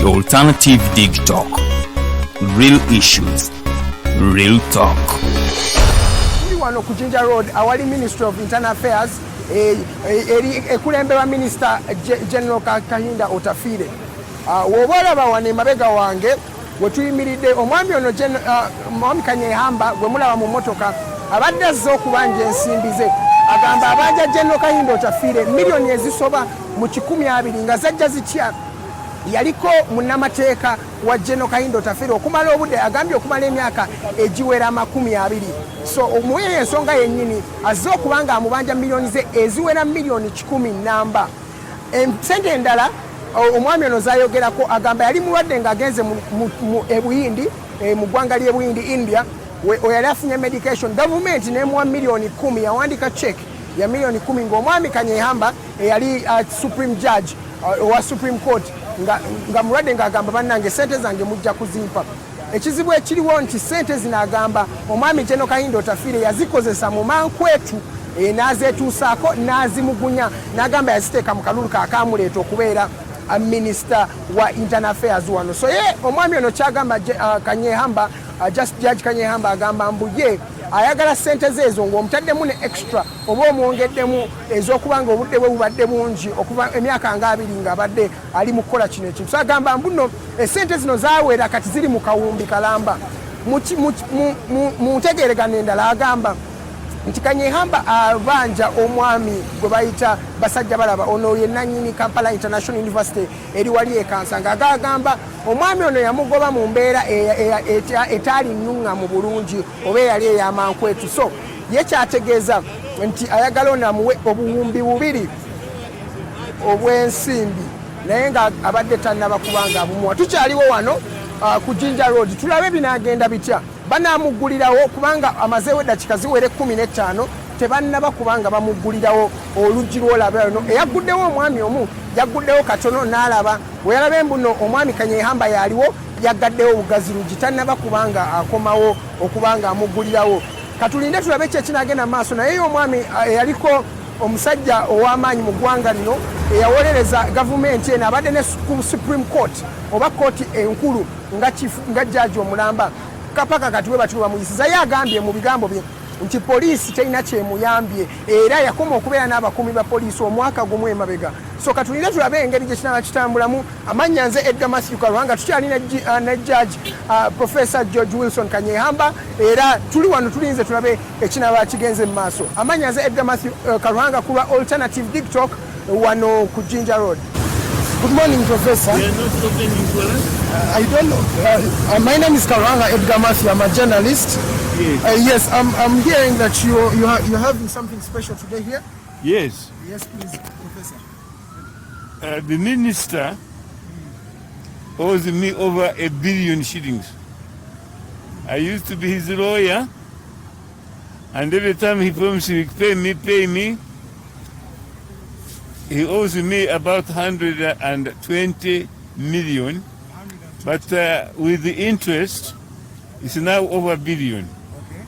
Alternative Dig Talk. Real issues, real talk. Tuli wano ku Jinja Road awali Ministry of Internal Affairs ekulemberwa Minister General Kahinda Otafiire. Wobalaba wane mabega wange wetuyimiridde omwami ono Mwami Kanyeihamba gwe mulaba mu motoka abadde azze okubanja ensimbi ze. Agamba abanja General Kahinda Otafiire milioni ezisoba mu 120 nga zajja zitya. Yaliko munnamateeka wa General Kahinda Otafiire okumala obudde agambye okumala emyaka egiwera 20. So omuwe ensonga yennyini azze okubanga amubanja milioni ze eziwera milioni 10 namba. Sente endala omwami ono zayogerako agamba yali mulwadde ng'agenze mu Ebuyindi mu ggwanga ly'Ebuyindi India yali afunye medication gavumenti n'emuwa milioni 10 yawandika check ya milioni 10 ng'omwami Kanyeihamba eyali Supreme Judge owa Supreme Court nga mulwadde ng'agamba bannange sente zange mujja kuzimpa. Ekizibu ekiriwo nti sente zinagamba omwami General Kahinda Otafiire yazikozesa mu mankwetu n'azeetuusaako n'azimugunya n'agamba yaziteeka mu kalulu kakamuleeta okubeera Minister wa Internal Affairs wano. So omwami ono kyagamba Kanyeihamba Judge Kanyeihamba agamba mbuye ayagala sente zezo ng'omutaddemu ne extra oba omwongeddemu ez'okubanga obudde bwe bubadde bungi okuva emyaka nga 2 ng'abadde ali mu kukola kino ekintu. So agamba mbuno esente zino zaawera kati ziri mu kawumbi kalamba. Mu ntegeeragano endala agamba nti Kanyeihamba abanja omwami gwe bayita basajja balaba ono ye nannyini Kampala International University eri wali ekansanga agamba omwami ono yamugoba mu mbeera etaali nnuŋŋamu bulungi oba eyali ey'amankwetu. So ye kyategeeza nti ayagala onamuwe obuwumbi 2 obw'ensimbi naye nga abadde tannaba kubanga abumuwa. Tukyaliwo wano ku Jinja Road tulabe binaagenda bitya. Banamugulirawo kubanga amazeewo eddakiika ziwere 15 tebannaba kubanga bamugulirawo oluggi lw'olaba no eyaguddewo omwami omu yaguddewo katono n'alaba bwe yalaba embuno omwami Kanyeihamba yaliwo yagaddewo obugazi luggi tannaba kubanga akomawo okubanga amugulirawo. Katulinde tulabe ki ekinagenda mu maaso naye omwami yaliko omusajja ow'amaanyi mu ggwanga lino eyawolereza gavumenti eno abadde ne Supreme Court oba kooti enkulu nga jjaaji omulamba kapaka kati we batuwa muyisiza yagambye mu bigambo bye nti poliisi terina kyemuyambye era yakoma okubeera n'abakuumi ba poliisi omwaka gumu emabega. So katulinde tulabe engeri gye kinaba kitambulamu. Amannya nze Edgar Matthew Karuhanga tukyali ne Judge Professor George Wilson Kanyeihamba era tuli wano tulinze tulabe ekinaba kigenze mu maaso. Amannya nze Edgar Matthew Karuhanga ku lwa Alternative Dig Talk wano ku Jinja Road. Good morning, Professor. We are not opening for us. I don't know. My name is Karuhanga Edgar Matthew. I'm a journalist. Yes. Yes, I'm hearing that you're having something special today here. Yes. Yes, please, Professor. The minister owes me over 1 billion shillings. I used to be his lawyer, and every time he promised he would pay me, he owes me about 120 million, but with the interest, it's now over 1 billion. Okay.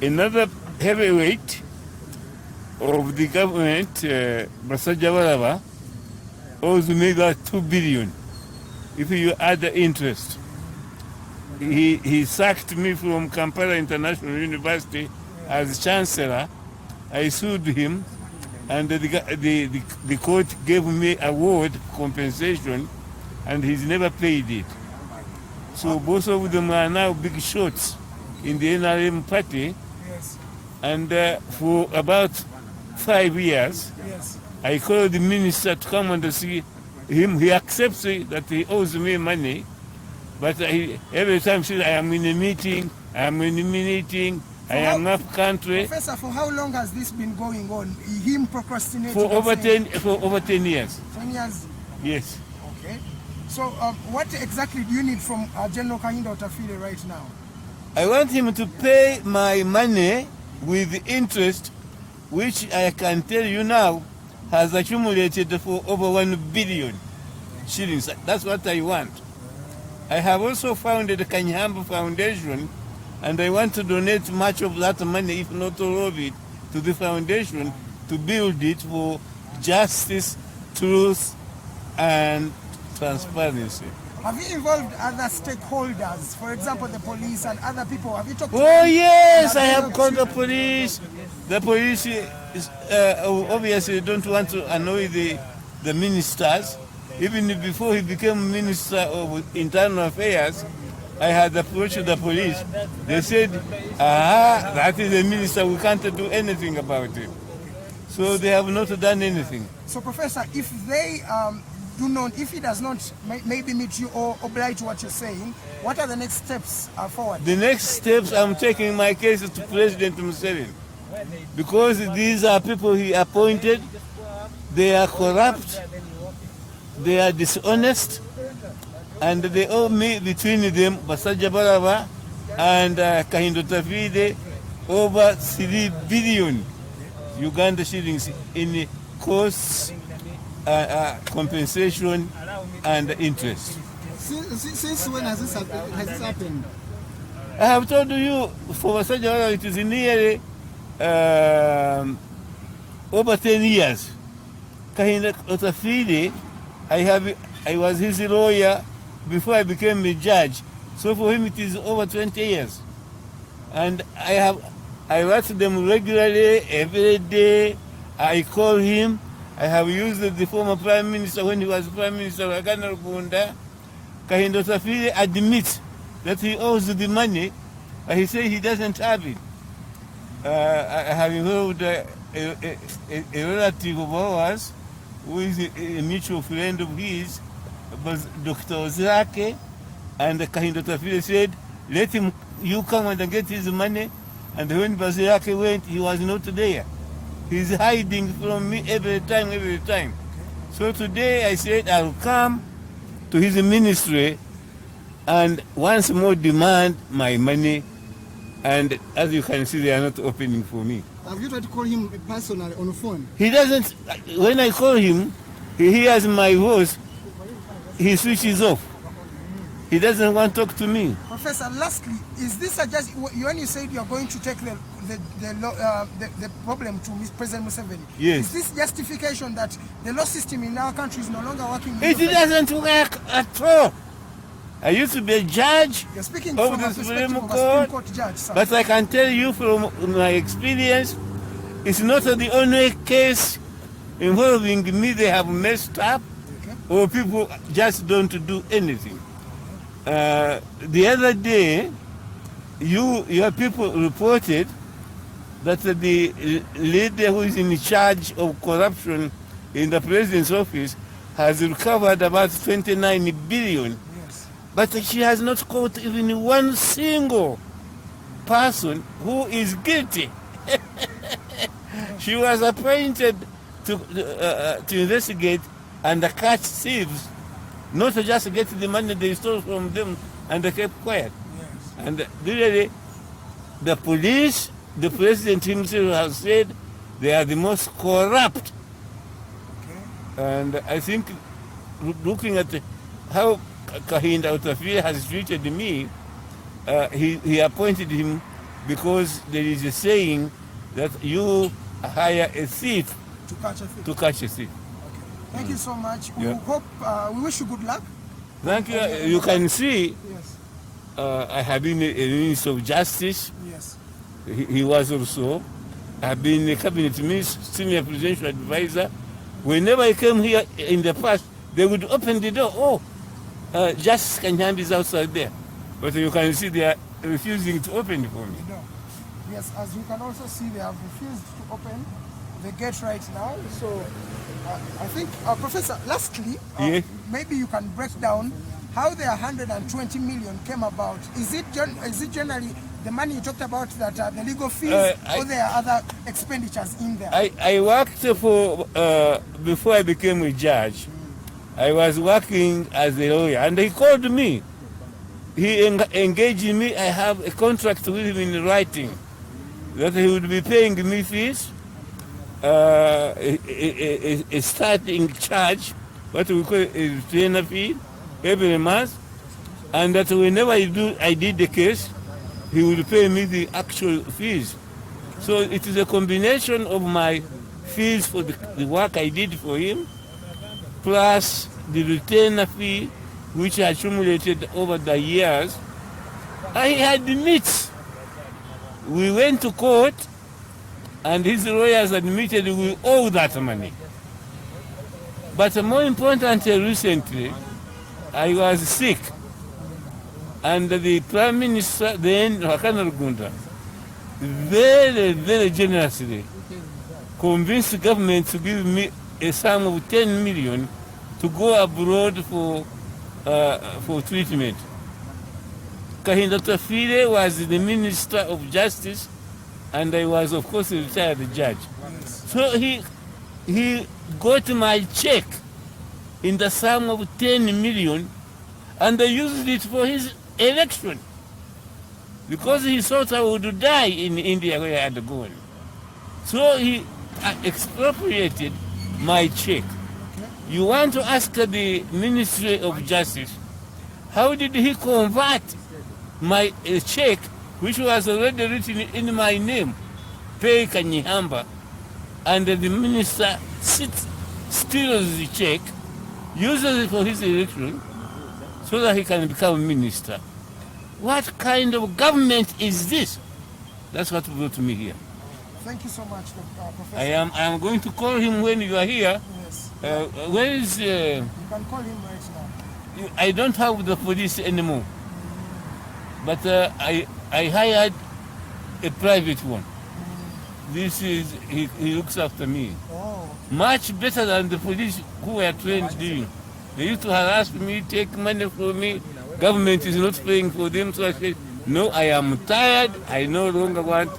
Another heavyweight of the government, Basajja Balaba, owes me about 2 billion. If you add the interest, he sacked me from Kampala International University as chancellor. I sued him. And the court gave me award compensation, and he's never paid it. So both of them are now big shots in the NRM party. Yes. And for about 5 years, Yes. I called the minister to come and see him. He accepts that he owes me money, but every time he says, I am in a meeting, I am up country. Professor, for how long has this been going on? Him procrastinating? For over 10 years. 10 years? Yes. Okay. So what exactly do you need from General Kahinda Otafiire right now? I want him to pay my money with interest, which I can tell you now has accumulated for over 1 billion shillings. That's what I want. I have also founded the Kanyeihamba Foundation, and I want to donate much of that money, if not all of it, to the foundation to build it for justice, truth, and transparency. Have you involved other stakeholders, for example, the police and other people? Have you talked to Oh them? yes, I Have have you called the talked police. The police obviously don't want to annoy the ministers. Even before he became Minister of Internal Affairs, I had approached the police. They said, that is a minister, we can't do anything about it. So they have not done anything. So, Professor, if they if he does not maybe meet you or oblige what you're saying, what are the next steps forward? The next steps, I'm taking my case to President Museveni. Because these are people he appointed, they are corrupt, they are dishonest, and they owe me between them, Basaja Baraba and Kahinda Otafiire, over 3 billion Uganda shillings in costs, compensation, and interest. Since when has this happened? I have told you, for Basaja Baraba, it is nearly over 10 years. Kahinda Otafiire, I was his lawyer before I became a judge. So for him it is over 20 years. And I write them regularly, every day. I call him. I have used the former Prime Minister when he was Prime Minister of Uganda. Kahinda Otafiire admits that he owes the money, but he says he doesn't have it. I have involved a relative of ours who is a mutual friend of his, was Dr. Ozake, and Kahinda Otafiire said, let him, you come and get his money. And when Bazirake went, he was not there. He's hiding from me every time. So today I said I'll come to his ministry and once more demand my money. And as you can see, they are not opening for me. Have you tried to call him personally on the phone? He doesn't, when I call him, he hears my voice, he switches off. He doesn't want to talk to me. Professor, lastly, is this when you said you're going to take the problem to President Museveni? Yes. Is this justification that the law system in our country is no longer working? It doesn't work at all. I used to be a judge You're speaking of from the a perspective Supreme of a Supreme Court, Court judge, sir. but I can tell you from my experience, it's not the only case involving me they have messed up, or people just don't do anything. The other day, your people reported that the lady who is in charge of corruption in the president's office has recovered about 29 billion. Yes. But she has not caught even one single person who is guilty. She was appointed to investigate and catch thieves, not to just get the money they stole from them and they kept quiet. Yes. And really, the police, the president himself has said they are the most corrupt. Okay. And I think looking at how Kahinda Otafiire has treated me, he appointed him because there is a saying that you hire a thief To catch a thief. to catch a thief. Thank you so much. Yeah. We hope, we wish you good luck. Thank you. You can see Yes. I have been a Minister of Justice. Yes. He was also. I have been a cabinet minister, senior presidential advisor. Whenever I came here in the past, they would open the door. Oh, Justice Kanyeihamba is outside there. But you can see they are refusing to open for me. No. Yes, as you can also see, they have refused to open the gate right now. So I think, Professor, lastly, Yeah. maybe you can break down how the 120 million came about. Is it generally the money you talked about that are the legal fees, or there are other expenditures in there? I worked for, before I became a judge, I was working as a lawyer, and he called me. He engaged me. I have a contract with him in writing that he would be paying me fees, a starting charge, what we call a retainer fee, every month, and that whenever I did the case, he would pay me the actual fees. So it is a combination of my fees for the work I did for him, plus the retainer fee which accumulated over the years, I admit. We went to court and his lawyers admitted we owe that money. But more importantly, recently, I was sick. And the Prime Minister then, Uganda, very, very generously convinced the government to give me a sum of 10 million to go abroad for treatment. Kahinda Otafiire was the Minister of Justice, and I was, of course, a retired judge. So he got my check in the sum of 10 million, and I used it for his election because he thought I would die in India where I had gone. So he expropriated my check. You want to ask the Ministry of Justice, how did he convert my check, which was already written in my name, pay Kanyeihamba, and the minister steals the check, uses it for his election, so that he can become minister? What kind of government is this? That's what brought me here. Thank you so much, Professor. I am going to call him when you are here. Yes. Where is... You can call him right now. I don't have the police anymore. But I hired a private one. This is, he looks after me. Oh. Much better than the police who were trained doing. They used to harass me, take money from me. Government is not paying for them. So I said, no, I am tired. I no longer want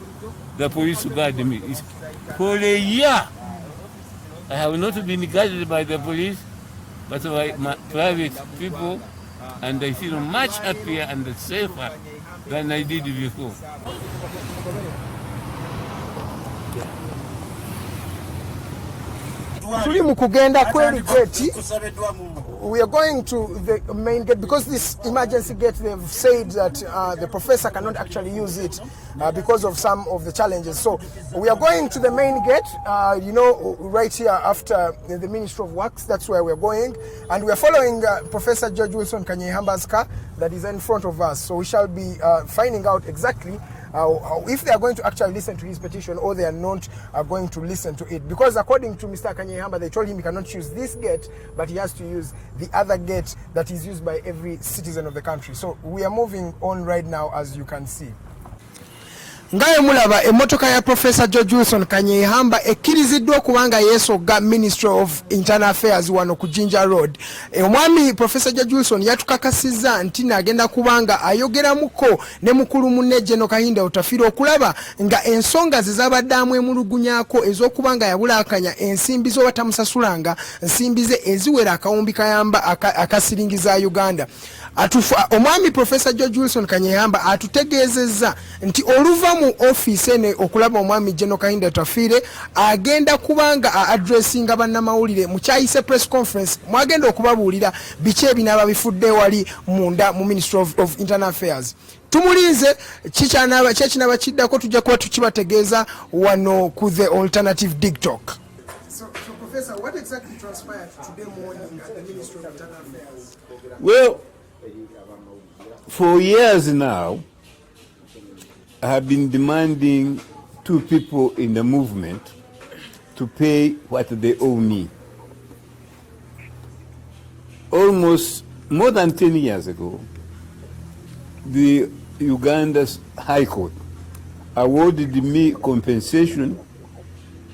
the police to guard me. For a year, I have not been guarded by the police, but by my private people, and I feel much happier and safer than I did before. Tuli mu kugenda kweri gate. We are going to the main gate because this emergency gate, they've said that the professor cannot actually use it because of some of the challenges. So we are going to the main gate, right here after the Ministry of Works. That's where we're going. And we are following Professor George Wilson Kanyeihamba's car that is in front of us. So we shall be finding out exactly if they are going to actually listen to his petition or they are not going to listen to it. Because according to Mr. Kanyeihamba, they told him he cannot use this gate, but he has to use the other gate that is used by every citizen of the country. So we are moving on right now, as you can see. Ngaye mulaba emotoka ya Professor George Wilson Kanyeihamba ekkiriziddwa kubanga yeesogga Ministry of Internal Affairs wano ku Jinja Road. Omwami Professor George Wilson yatukakasizza nti nagenda kubanga ayogeramuko ne mukulu munne General Kahinda Otafiire okulaba nga ensonga ze zabaddamu emulugunyaako ez'okubanga yabulaakanya ensimbi zo batamusasulanga nsimbi ze eziwera akawumbi kayamba akasiringi za Uganda. Omwami Professor George Wilson Kanyeihamba atutegeezezza nti oluva mu office ene okulaba omwami General Kahinda Otafiire agenda kubanga addressinga bannamawulire mu kyayise press conference mwagenda okubabuulira biki ebinaaba bifudde wali munda mu Ministry of Internal Affairs. Tumulinze kyekinaba kiddako tujja kuba tukibategeeza wano ku the alternative dig talk. So Professor, what exactly transpired today morning at the Ministry of Internal Affairs? Well, for years now, I have been demanding two people in the movement to pay what they owe me. Almost more than 10 years ago, the Uganda's High Court awarded me compensation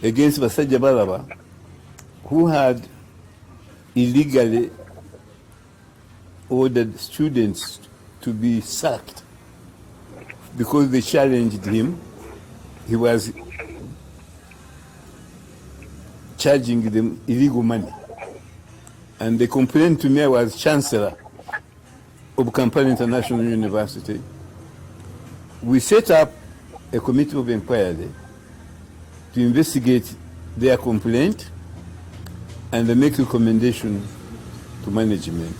against Basajja Balaba, who had illegally ordered students to be sacked because they challenged him. He was charging them illegal money. And they complained to me. I was Chancellor of Kampala International University. We set up a committee of inquiry to investigate their complaint and make recommendation to management.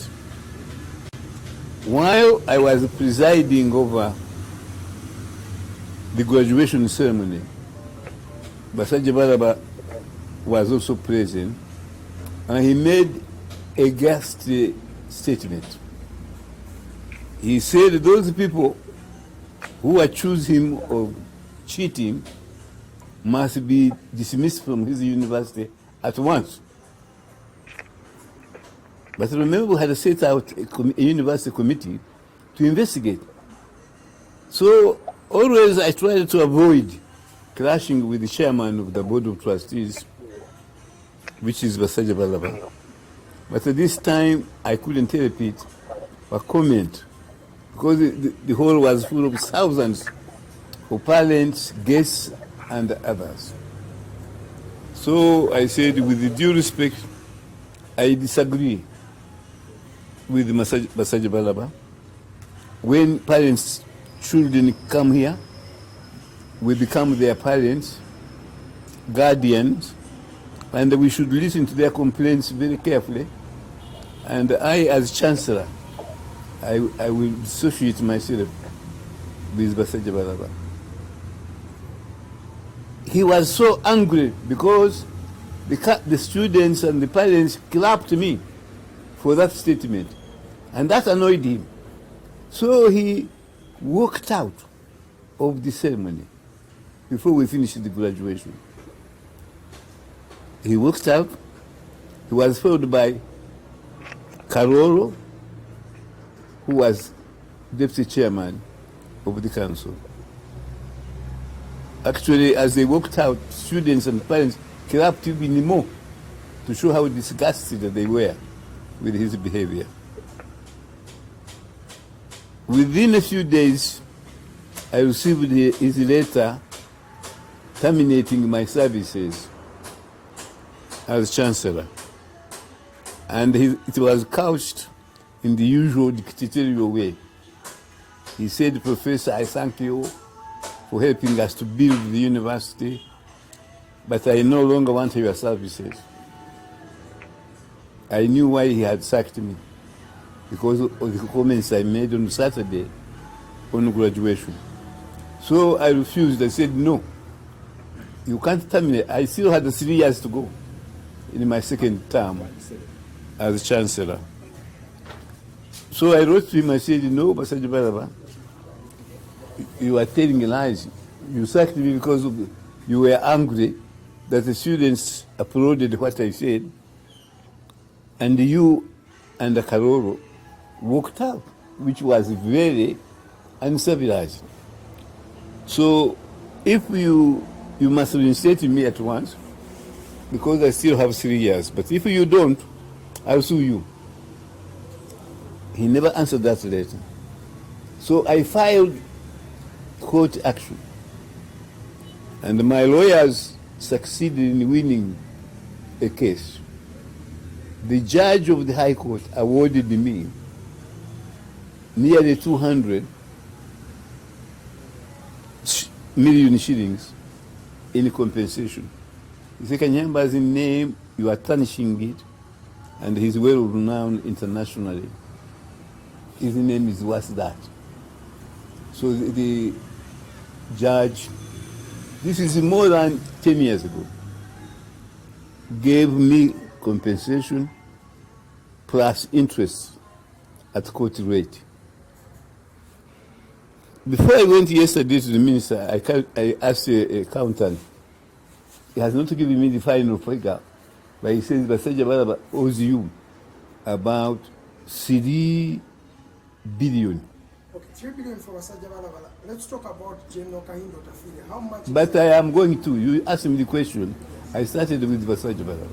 While I was presiding over the graduation ceremony, Basajja Balaba was also present, and he made a ghastly statement. He said those people who accuse him of cheating must be dismissed from his university at once. But remember, we had set out a university committee to investigate. So always I tried to avoid clashing with the chairman of the board of trustees, which is Basaja Balaba. But at this time, I couldn't help it or comment, because the hall was full of thousands of parents, guests, and others. So I said, with due respect, I disagree with Basaja Balaba. When parents, children come here, we become their parents, guardians, and we should listen to their complaints very carefully. And I, as Chancellor, I will associate myself with Basaja Balaba. He was so angry because the students and the parents clapped me for that statement, and that annoyed him. So he walked out of the ceremony before we finished the graduation. He walked out. He was followed by Karolo, who was deputy chairman of the council. Actually, as they walked out, students and parents clapped even more to show how disgusted they were with his behavior. Within a few days, I received his letter terminating my services as Chancellor. And it was couched in the usual dictatorial way. He said, "Professor, I thank you for helping us to build the university, but I no longer want your services." I knew why he had sacked me, because of the comments I made on Saturday on graduation. So I refused. I said, "No, you can't terminate." I still had 3 years to go in my second term as Chancellor. So I wrote to him, I said, "No, Basaja Balaba, you are telling lies. You sacked me because you were angry that the students applauded what I said, and you and the Karoro walked out, which was very uncivilized. So if you must reinstate me at once, because I still have 3 years. But if you don't, I'll sue you." He never answered that letter. So I filed court action. And my lawyers succeeded in winning a case. The judge of the High Court awarded me nearly 200 million shillings in compensation. He said, "Kanyeihamba name, you are tarnishing it, and he's well renowned internationally. His name is worth that." So the judge, this is more than 10 years ago, gave me compensation plus interest at court rate. Before I went yesterday to the minister, I asked the accountant. He has not given me the final figure, but he says Basaja Balaba owes you about 3 billion. Okay, 3 billion for Basaja Balaba. Let's talk about General Kahinda Otafiire. How much? But I am going to. You asked me the question. I started with Basaja Balaba.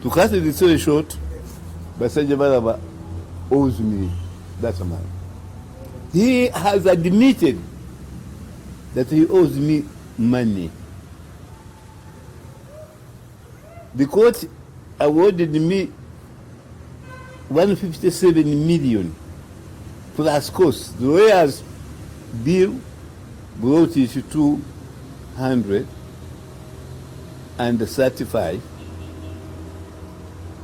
To cut the story short, Basaja Balaba owes me that amount. He has admitted that he owes me money. The court awarded me 157 million plus costs. The lawyer's bill brought it to 235.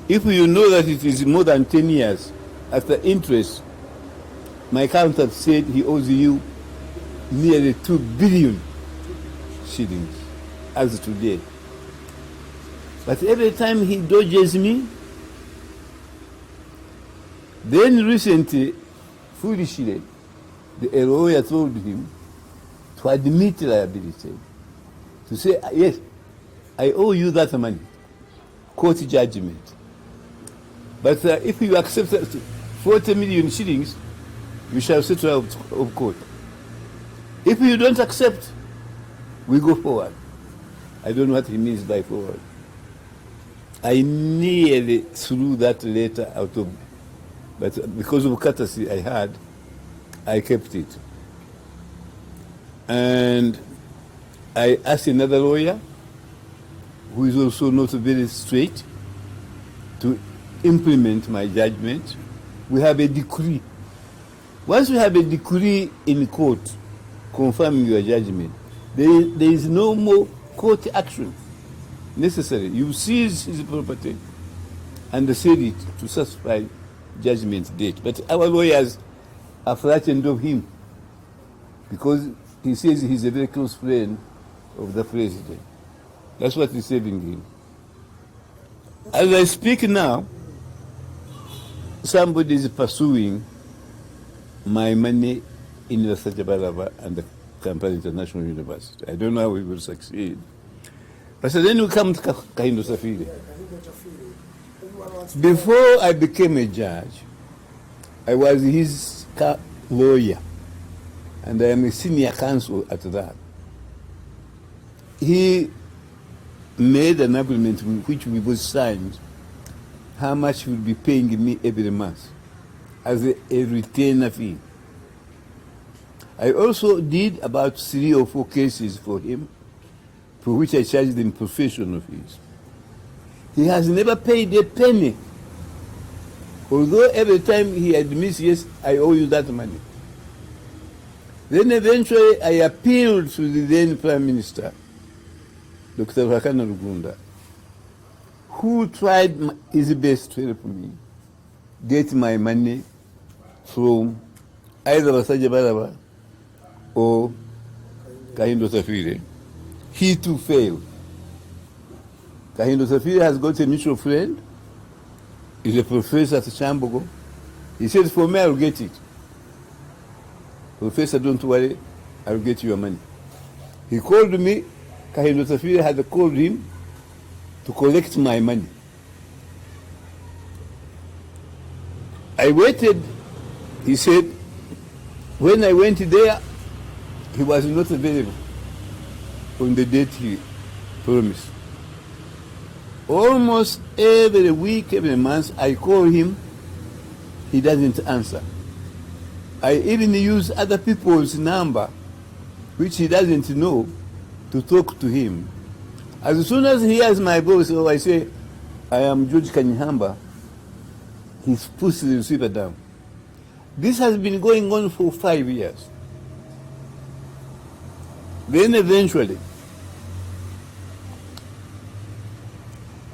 If you know that it is more than 10 years after interest, my accountant said he owes you nearly 2 billion shillings as today. But every time he dodges me. Then recently, foolishly, a lawyer told him to admit liability, to say, yes, I owe you that money, court judgment. But if you accept 40 million shillings, you shall settle out of court. If you don't accept, we go forward. I don't know what he means by forward. I nearly threw that letter out of, but because of courtesy I had, I kept it. And I asked another lawyer, who is also not very straight, to implement my judgment. We have a decree. Once you have a decree in court confirming your judgment, there is no more court action necessary. You seize his property and sell it to satisfy judgment date. But our lawyers are frightened of him because he says he's a very close friend of the president. That's what is saving him. As I speak now, somebody is pursuing my money in the Sajabalava and the Kampala International University. I don't know how we will succeed. But so then we come to Kahinda Otafiire. Before I became a judge, I was his lawyer, and I am a senior counsel at that. He made an agreement which we both signed, how much he would be paying me every month as a retainer fee. I also did about 3 or 4 cases for him, for which I charged him professional fees. He has never paid a penny, although every time he admits, yes, I owe you that money. Then eventually I appealed to the then Prime Minister, Dr. Kahinda, who tried his best to help me get my money from either Basaja Baraba or Kahinda Otafiire. He too failed. Kahinda Otafiire has got a mutual friend. He's a professor at Chambogo. He said, for me, I'll get it. Professor, don't worry, I'll get your money. He called me. Kahinda Otafiire had called him to collect my money. I waited. He said, when I went there, he was not available on the date he promised. Almost every week, every month, I call him, he doesn't answer. I even use other people's number, which he doesn't know, to talk to him. As soon as he hears my voice, I say, I am Judge Kanyeihamba, he puts the receiver down. This has been going on for 5 years. Then eventually,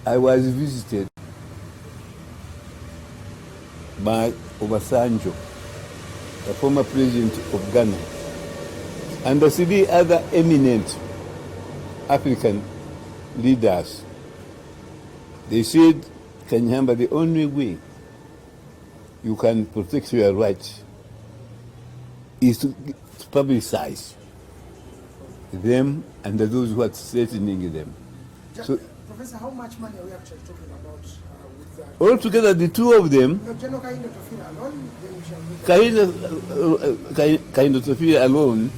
I was visited by Obasanjo, the former president of Ghana, and the 3 other eminent African leaders. They said, Kanyeihamba, the only way you can protect your rights is to publicize them and those who are threatening them. So, Professor, how much money are we actually talking about with that? Altogether, the 2 of them, No, General Kahinda Otafiire alone, then we shall look at Kahinda Otafiire alone,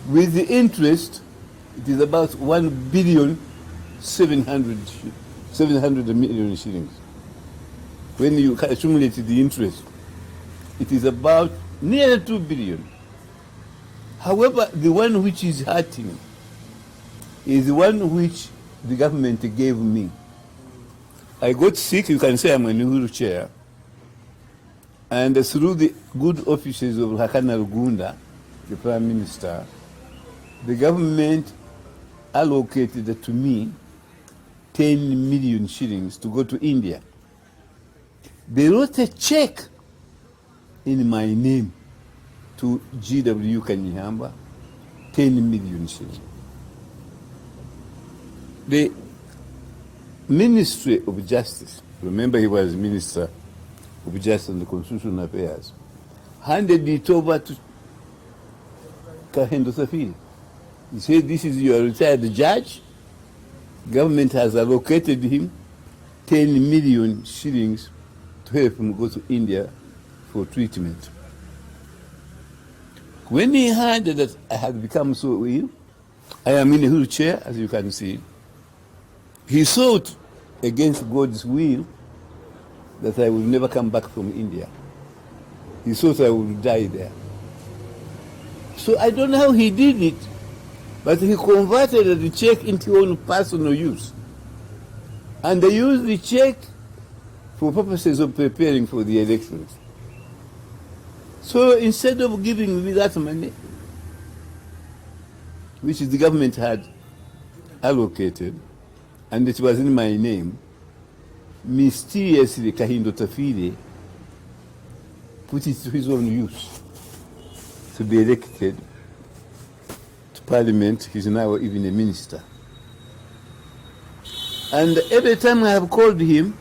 with the interest, it is about 1,700 million shillings. When you accumulate the interest, it is about near 2 billion. However, the one which is hurting is the one which the government gave me. I got sick, you can say I'm in a wheelchair, and through the good offices of Uganda, the Prime Minister, the government allocated to me 10 million shillings to go to India. They wrote a check in my name to GW Kanyeihamba, 10 million shillings. The Ministry of Justice, remember he was Minister of Justice and Constitutional Affairs, handed it over to Kahinda Otafiire. He said, this is your retired judge. Government has allocated him 10 million shillings to help him go to India for treatment. When he heard that I had become so ill, I am in a wheelchair, as you can see, he thought against God's will that I would never come back from India. He thought I would die there. So I don't know how he did it, but he converted the check into own personal use. And they used the check for purposes of preparing for the elections. So instead of giving me that money, which the government had allocated, and it was in my name, mysteriously Kahinda Otafiire put it to his own use to be elected to Parliament. He's now even a minister. And every time I have called him,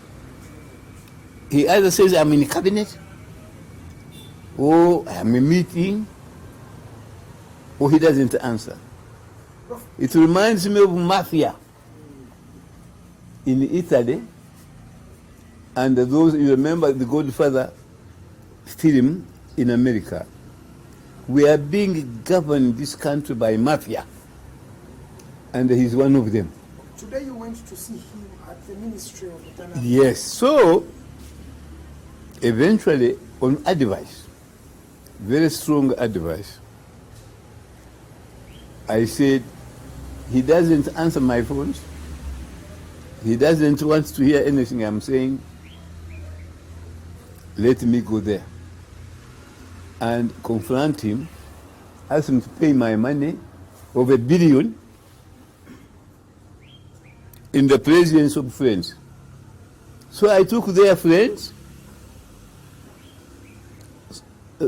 he either says I'm in cabinet, or I'm in a meeting, or he doesn't answer. It reminds me of mafia in Italy, and those, you remember the Godfather film in America. We are being governed in this country by mafia, and he's one of them. Today you went to see him at the Ministry of Internal. Yes, so eventually on advice, very strong advice, I said, he doesn't answer my phones, he doesn't want to hear anything I'm saying, let me go there and confront him, ask him to pay my money of $1 billion in the presence of friends. So I took their friends,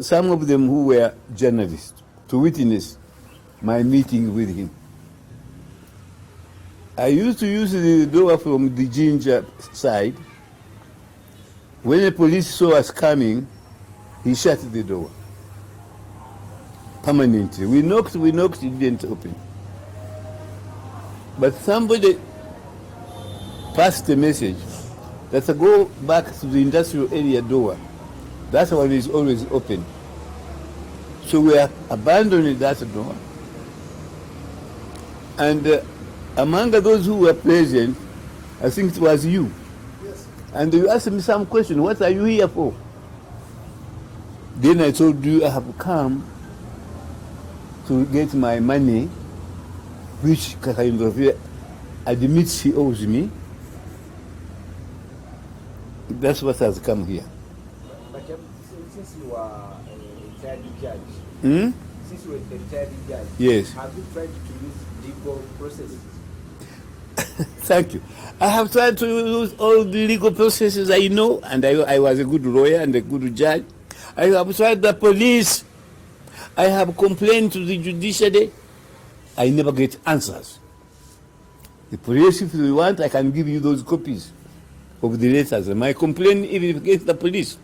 some of them who were journalists, to witness my meeting with him. I used to use the door from the ginger side. When the police saw us coming, he shut the door permanently. We knocked, it didn't open. But somebody passed the message that I go back to the industrial area door. That one is always open. So we are abandoning that door. And among those who were present, I think it was you. Yes. And you asked me some question, what are you here for? Then I told you I have come to get my money, which Kahinda Otafiire admits he owes me. That's what has come here. But since you are a retired judge, since you are a retired judge, Yes. have you tried to use legal processes? Thank you. I have tried to use all the legal processes I know, and I was a good lawyer and a good judge. I have tried the police. I have complained to the judiciary. I never get answers. The police, if you want, I can give you those copies of the letters. My complaint even against the police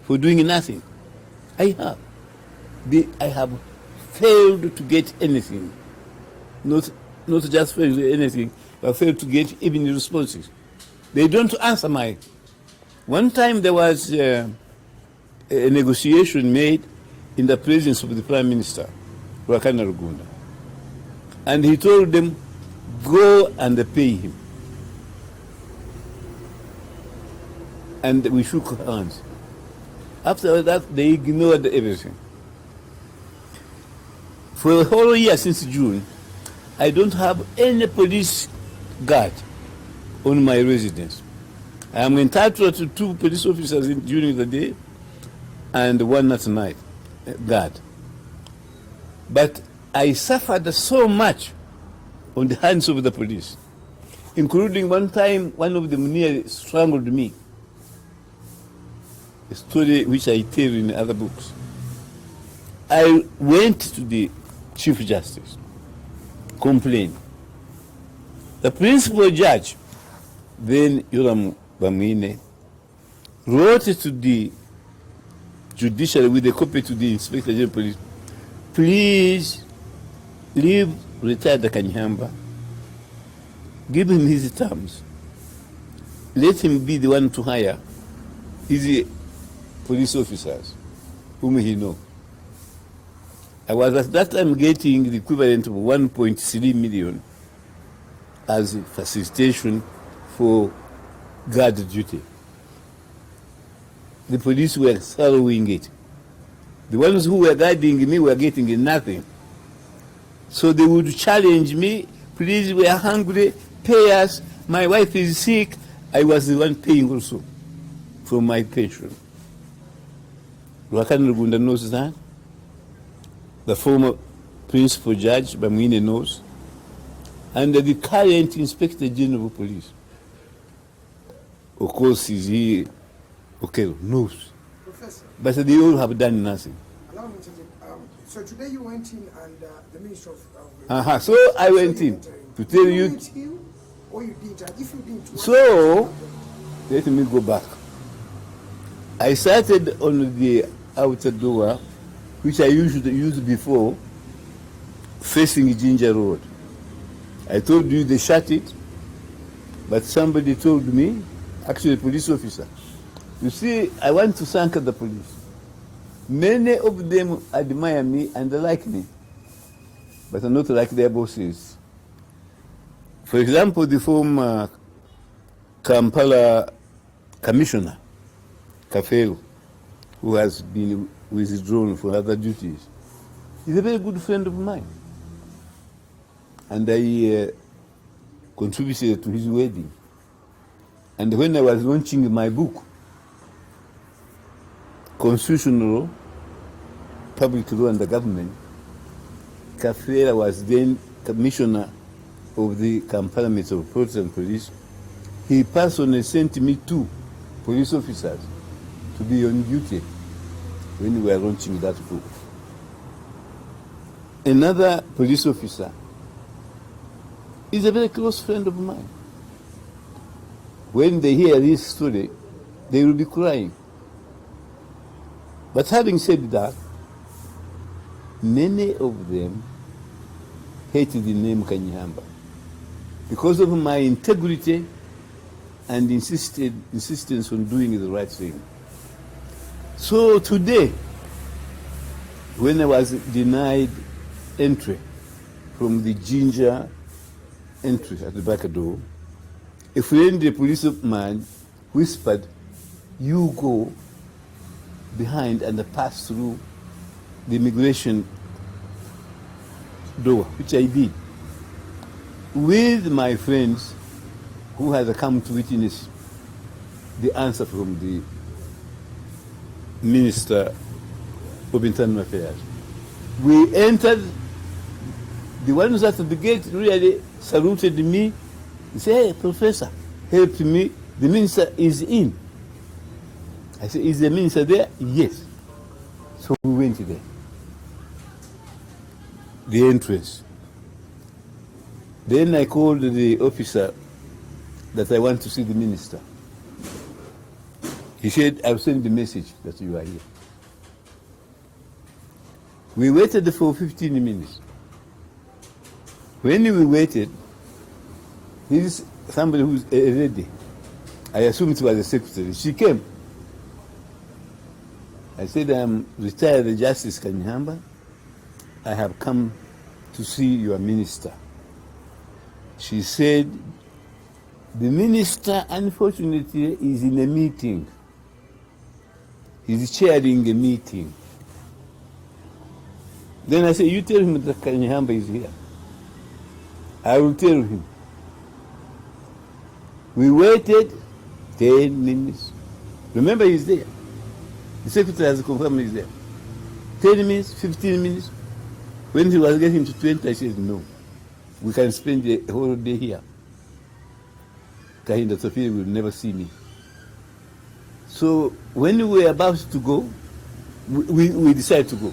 for doing nothing. I have failed to get anything. Not just failed to get anything, but failed to get even responses. They don't answer my. One time there was a negotiation made in the presence of the Prime Minister, Uganda, and he told them, go and pay him. And we shook hands. After that, they ignored everything. For a whole year since June, I don't have any police guard on my residence. I am entitled to 2 police officers during the day and 1 at night, guard. But I suffered so much on the hands of the police, including one time one of them nearly strangled me. A story which I tell in other books. I went to the Chief Justice, complained. The principal judge, then Yoram Bamine, wrote to the judicially with a copy to the Inspector General Police, please leave retired Kanyeihamba, give him his terms, let him be the one to hire his police officers whom he knows. I was at that time getting the equivalent of 1.3 million as facilitation for guard duty. The police were swallowing it. The ones who were guarding me were getting nothing. So they would challenge me, please, we are hungry, pay us, my wife is sick. I was the one paying also from my pension. Rwakana Rugunda knows that. The former principal judge, Bamwine, knows. And the current Inspector General of Police, of course, is he, okay, knows. Professor, But they all have done nothing. allow me to so today you went in and the Minister of... So I went in to tell you. Meet him, or you did, and if you didn't... what So, let me go back. I started on the outer door, which I used to use before, facing Ginger Road. I told you they shut it, but somebody told me, actually a police officer, you see, I want to thank the police. Many of them admire me and they like me, but are not like their bosses. For example, the former Kampala Commissioner, Kafelu, who has been withdrawn for other duties, is a very good friend of mine. And I contributed to his wedding. And when I was launching my book, Constitutional Law, Public Law and the Government, Kafela was then Commissioner of the Kampala Metropolitan Police. He personally sent me 2 police officers to be on duty when we were launching that book. Another police officer is a very close friend of mine. When they hear this story, they will be crying. But having said that, many of them hated the name Kanyeihamba because of my integrity and insistence on doing the right thing. So today, when I was denied entry from the Ginger entry at the back door, a friendly policeman whispered, you go behind and pass through the immigration door, which I did, with my friends who had come to witness the answer from the Minister of Internal Affairs. We entered, the ones at the gate really saluted me, said, hey, Professor, help me, the minister is in. I said, is the minister there? Yes. So we went there. The entrance. Then I called the officer that I want to see the minister. He said, I'll send the message that you are here. We waited for 15 minutes. When we waited, this is somebody who's a lady. I assume it was a secretary. She came. I said, I'm retired Justice Kanyeihamba. I have come to see your minister. She said, the minister, unfortunately, is in a meeting. He's chairing a meeting. Then I said, you tell him that Kanyeihamba is here. I will tell him. We waited 10 minutes. Remember, he's there. The secretary has confirmed he's there. 10 minutes, 15 minutes. When he was getting to 20, I said, no. We can spend the whole day here. Kahinda Otafiire will never see me. So when we were about to go, we decided to go.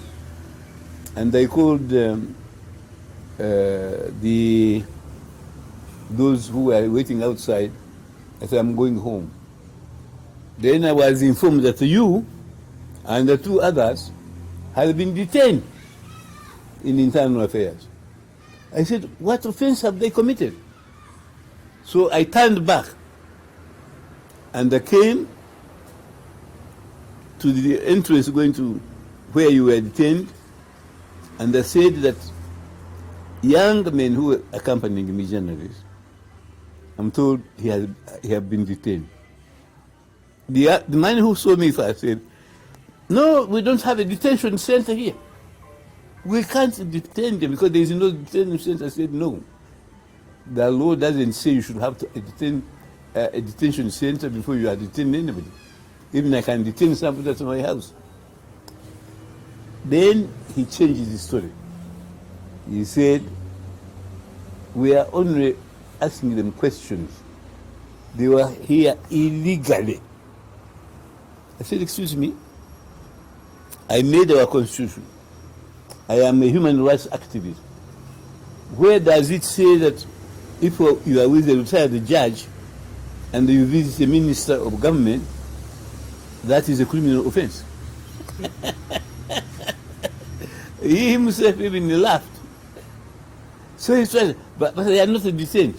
And I called those who were waiting outside. I said, I'm going home. Then I was informed that you and the 2 others had been detained in internal affairs. I said, what offense have they committed? So I turned back and I came to the entrance going to where you were detained, and I said that young men who were accompanying me, journalists, I'm told he had been detained. The man who saw me first said, no, we don't have a detention center here. We can't detain them because there is no detention center. I said, no. The law doesn't say you should have a detention center before you are detaining anybody. Even I can detain somebody at my house. Then he changed his story. He said, we are only asking them questions. They were here illegally. I said, excuse me, I made our constitution. I am a human rights activist. Where does it say that if you are with a retired judge and you visit a minister of government, that is a criminal offense? He himself even laughed. So he said, but they are not detained.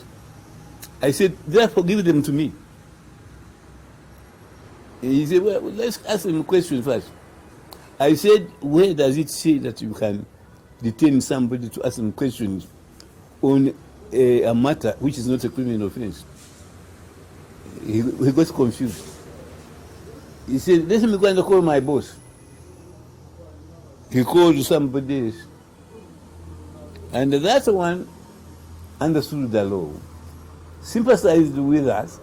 I said, therefore give them to me. And he said, well, let's ask him a question first. I said, where does it say that you can detain somebody to ask them questions on a matter which is not a criminal offense? He got confused. He said, let me go and call my boss. He called somebody else. And that one understood the law, sympathized with us,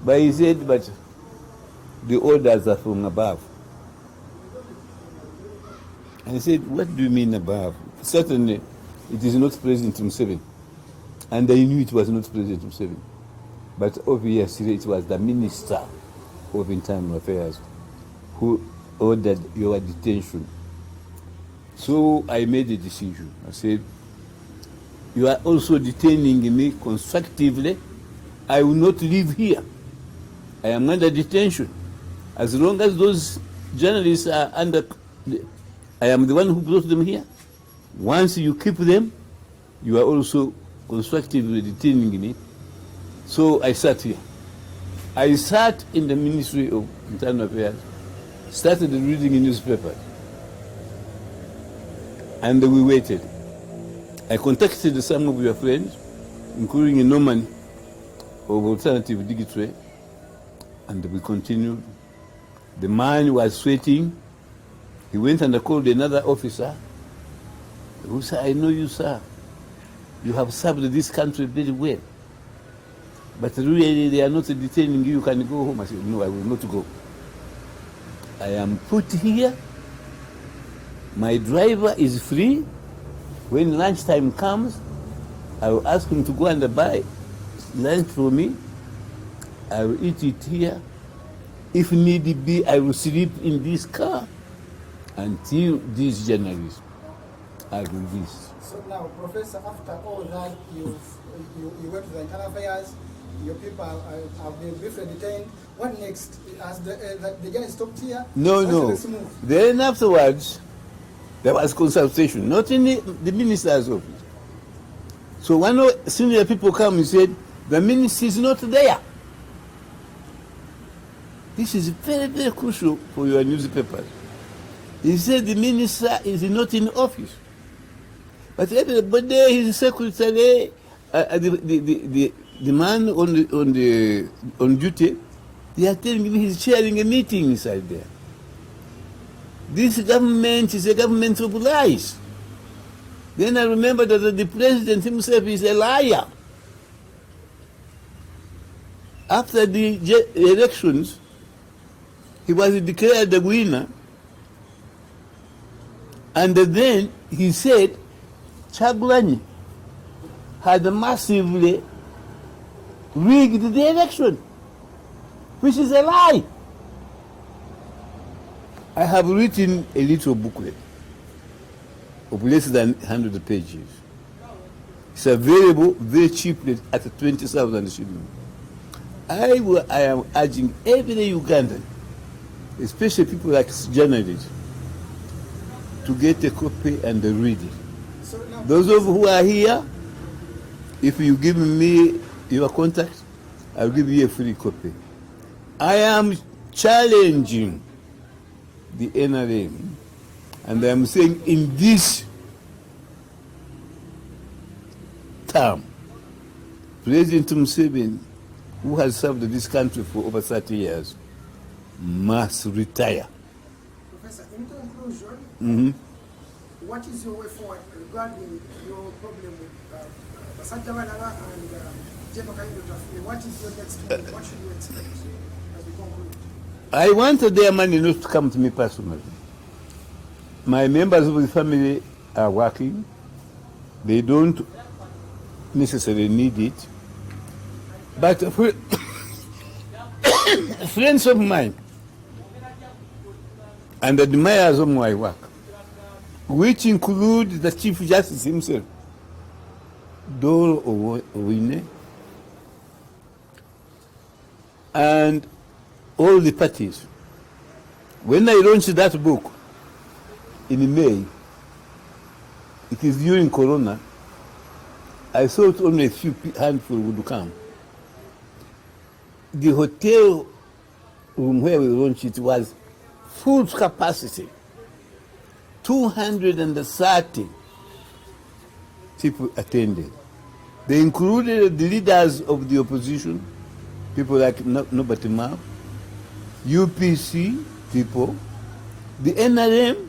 but he said, but the orders are from above. And he said, what do you mean above? Certainly, it is not President Museveni. And I knew it was not President Museveni. But obviously, it was the Minister of Internal Affairs who ordered your detention. So I made a decision. I said, you are also detaining me constructively. I will not live here. I am under detention. As long as those journalists are under, I am the one who brought them here. Once you keep them, you are also constructively detaining me. So I sat here. I sat in the Ministry of Internal Affairs, started reading a newspaper, and we waited. I contacted some of your friends, including a Norman of Alternative Digital, and we continued. The man was sweating. He went and called another officer who said, I know you, sir. You have served this country very well. But really, they are not detaining you. You can go home. I said, no, I will not go. I am put here. My driver is free. When lunchtime comes, I will ask him to go and buy lunch for me. I will eat it here. If need be, I will sleep in this car until these journalists are released. So now, Professor, after all that, you went to the internal affairs, your people have been briefly detained. What next? Has the guy stopped here? No. Then afterwards, there was consultation, not in the minister's office. So one senior people come and said, the minister is not there. This is very, very crucial for your newspapers. He said the minister is not in office. But everybody, his secretary, the man on duty, they are telling me he's chairing a meeting inside there. This government is a government of lies. Then I remember that the president himself is a liar. After the elections, he was declared the winner. And then he said Chagulanyi had massively rigged the election, which is a lie. I have written a little booklet of less than 100 pages. It's available very cheaply at 20,000 shillings. I am urging every Ugandan especially people like journalists, to get a copy and read it. So now, Those of who are here, if you give me your contact, I'll give you a free copy. I am challenging the NRM, and I'm saying in this term, President Museveni, who has served this country for over 30 years, must retire. Professor, in conclusion, what is your way forward regarding your problem with Basajja Balaba and General Kahinda Otafiire? What is your next move? What should we expect as we conclude? I want their money not to come to me personally. My members of the family are working. They don't necessarily need it. But friends of mine and admirers of my work, which include the Chief Justice himself, Doro Owine, and all the parties. When I launched that book in May, it is during Corona, I thought only a few handful would come. The hotel room where we launched it was full capacity. 230 people attended. They included the leaders of the opposition, people like Norbert Mao, UPC people. The NRM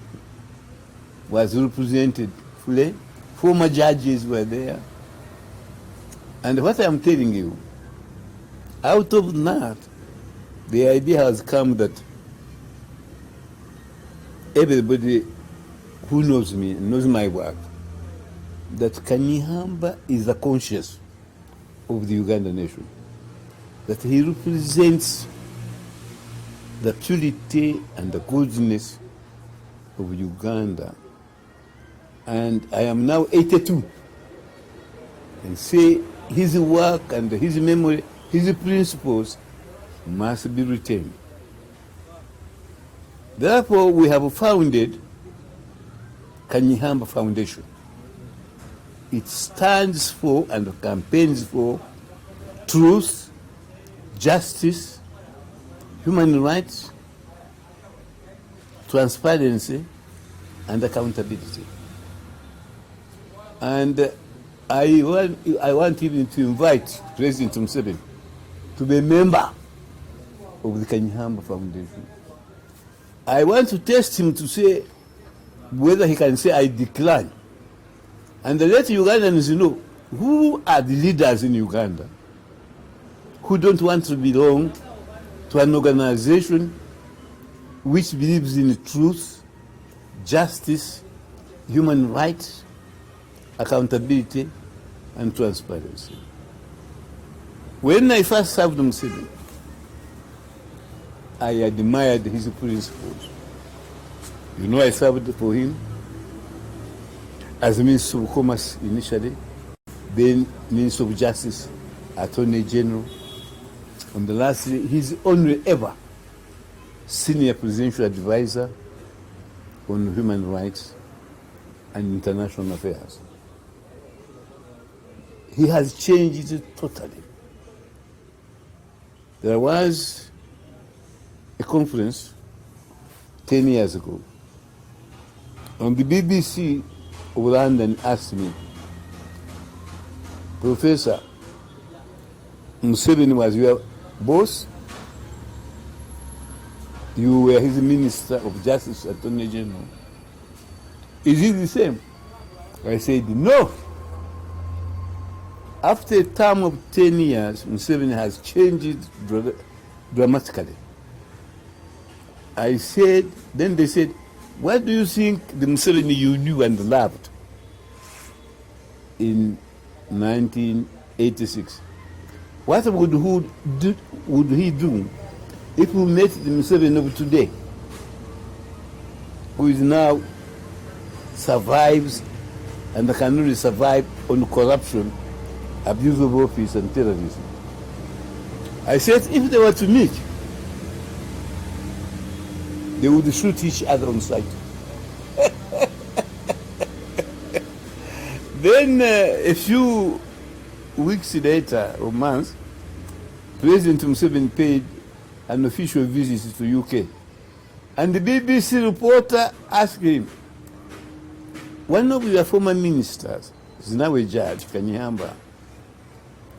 was represented fully. Former judges were there. And what I'm telling you, out of that, the idea has come that everybody who knows me, knows my work, that Kanyeihamba is the conscience of the Uganda nation, that he represents the purity and the goodness of Uganda. And I am now 82, and say his work and his memory, his principles must be retained. Therefore, we have founded Kanyeihamba Foundation. It stands for and campaigns for truth, justice, human rights, transparency, and accountability. And I want even to invite President Museveni to be a member of the Kanyeihamba Foundation. I want to test him to say whether he can say I decline. And let Ugandans know who are the leaders in Uganda who don't want to belong to an organization which believes in truth, justice, human rights, accountability, and transparency. When I first served Museveni, I admired his principles. You know, I served for him as Minister of Commerce initially, then Minister of Justice, Attorney General, and lastly, his only ever senior presidential advisor on human rights and international affairs. He has changed it totally. There was a conference 10 years ago, and the BBC of London asked me, Professor, Museveni was your boss, you were his Minister of Justice, Attorney General. Is it the same? I said, no. After a term of 10 years, Museveni has changed dramatically. I said, then they said, what do you think the Museveni you knew and loved in 1986? What would he do if we met the Museveni of today, who is now survives and can only survive on corruption, abuse of office, and terrorism? I said, if they were to meet, They would shoot each other on sight. Then a few weeks later or months, President Museveni paid an official visit to UK. And the BBC reporter asked him, one of your former ministers is now a judge, Kanyeihamba.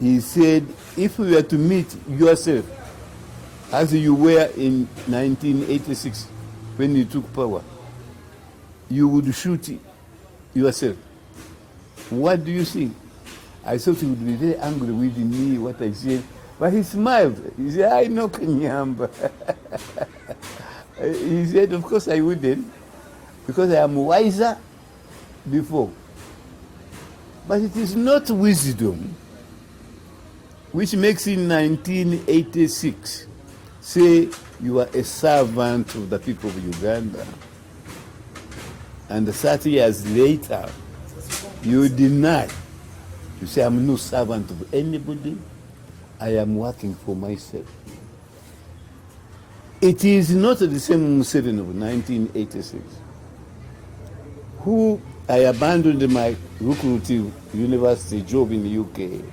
He said, if we were to meet yourself as you were in 1986 when you took power, you would shoot yourself. What do you think? I thought he would be very angry with me, what I said. But he smiled. He said, I know Kanyeihamba. He said, of course I wouldn't, because I am wiser before. But it is not wisdom which makes in 1986 say you are a servant of the people of Uganda. And 30 years later, you deny. You say, I'm no servant of anybody. I am working for myself. It is not the same Museveni of 1986, who I abandoned my lucrative university job in the UK,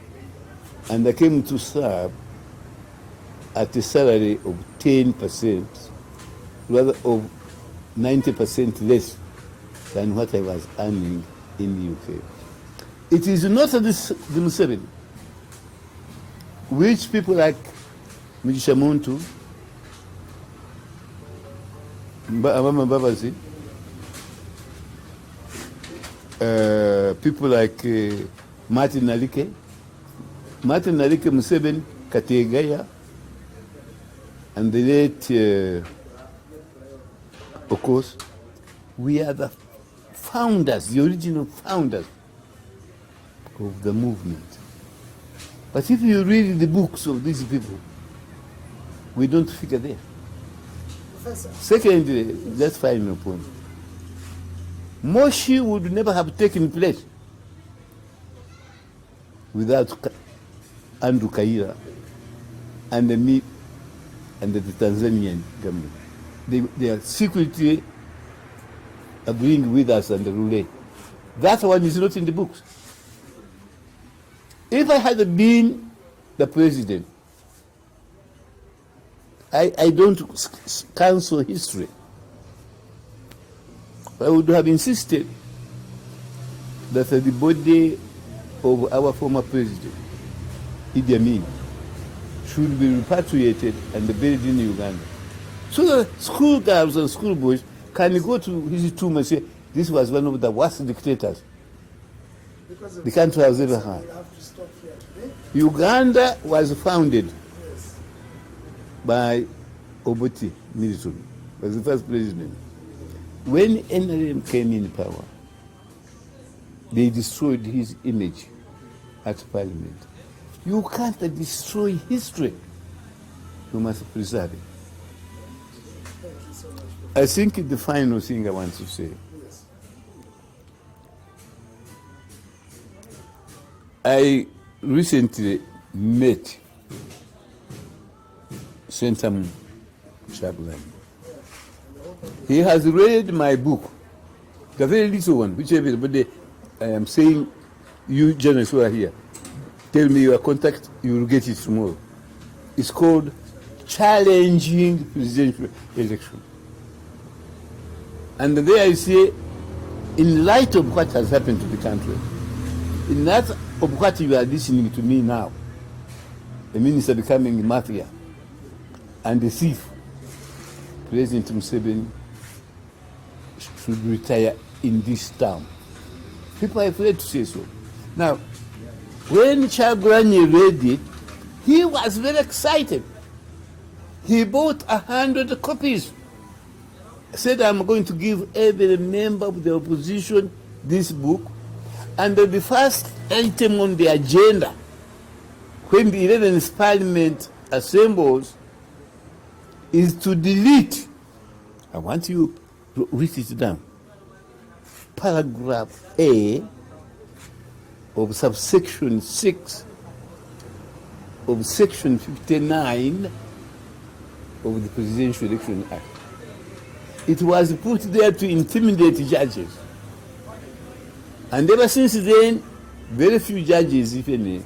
and I came to serve at a salary of 10%, rather of 90% less than what I was earning in the UK. It is not the Museveni, which people like Mugisha Muntu, Mama Babazi, people like Martin Nalike, Museveni, Kategaya, and the late, of course, we are the founders, the original founders of the movement. But if you read the books of these people, we don't figure there. Professor. Secondly, that's final point. Moshi would never have taken place without Andrew Kaira and me and the Tanzanian government. They are secretly agreeing with us and the relay. That one is not in the books. If I had been the president, I don't cancel history. I would have insisted that the body of our former president, Idi Amin, should be repatriated and buried in Uganda. So that schoolgirls and schoolboys can go to his tomb and say, this was one of the worst dictators the country has ever had. Uganda was founded by Obote Milton, was the first president. When NRM came in power, they destroyed his image at Parliament. You can't destroy history. You must preserve it. I think the final thing I want to say, I recently met Sentam Chaplain. He has read my book, the very little one, which everybody, I am saying, you journalists who are here, tell me your contact, you will get it tomorrow. It's called Challenging Presidential Election. And there I say, in light of what has happened to the country, in light of what you are listening to me now, the minister becoming a mafia and a thief, President Museveni should retire in this town. People are afraid to say so. Now, when Kyagulanyi read it, he was very excited. He bought 100 copies. Said, I'm going to give every member of the opposition this book. And the first item on the agenda, when the 11th Parliament assembles, is to delete, I want you to write it down, paragraph A of subsection 6 of section 59 of the Presidential Election Act. It was put there to intimidate judges. And ever since then, very few judges, if any,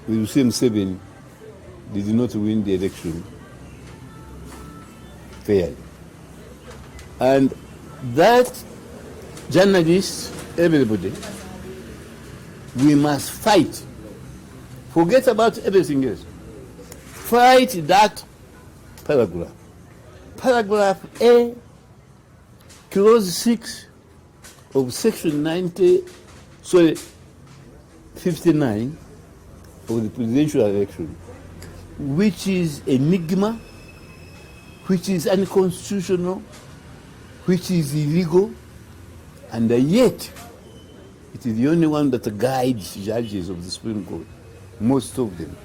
with the same 7, did not win the election fairly. And that journalists, everybody, we must fight. Forget about everything else. Fight that paragraph. Paragraph A, clause 6 of section 59 of the presidential election, which is enigma, which is unconstitutional, which is illegal, and yet it is the only one that guides judges of the Supreme Court, most of them,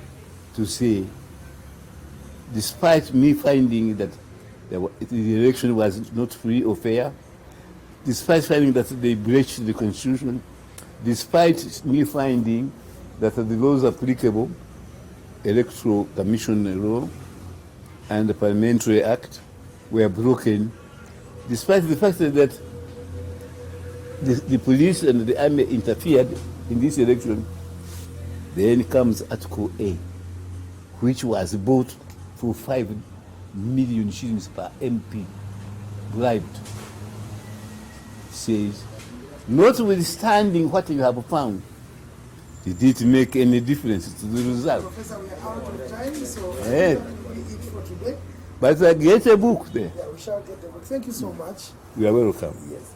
to say, despite me finding that the election was not free or fair, despite finding that they breached the Constitution, despite me finding that the laws applicable, Electoral Commission law and the Parliamentary Act, were broken, despite the fact that the police and the army interfered in this election, then comes Article A, which was bought for 5 million shillings per MP, bribed. Says, notwithstanding what you have found, did it make any difference to the result? Professor, we are out of time, so Yeah. that will be it for today. But I get a book there. Yeah, we shall get the book. Thank you so much. You are welcome. Yes.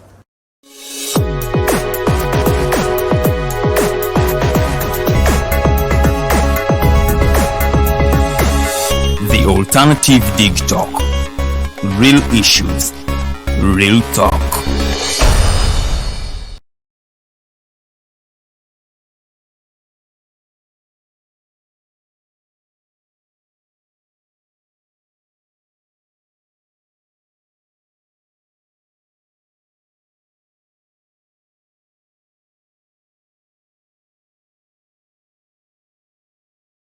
The Alternative Dig Talk. Real issues, real talk.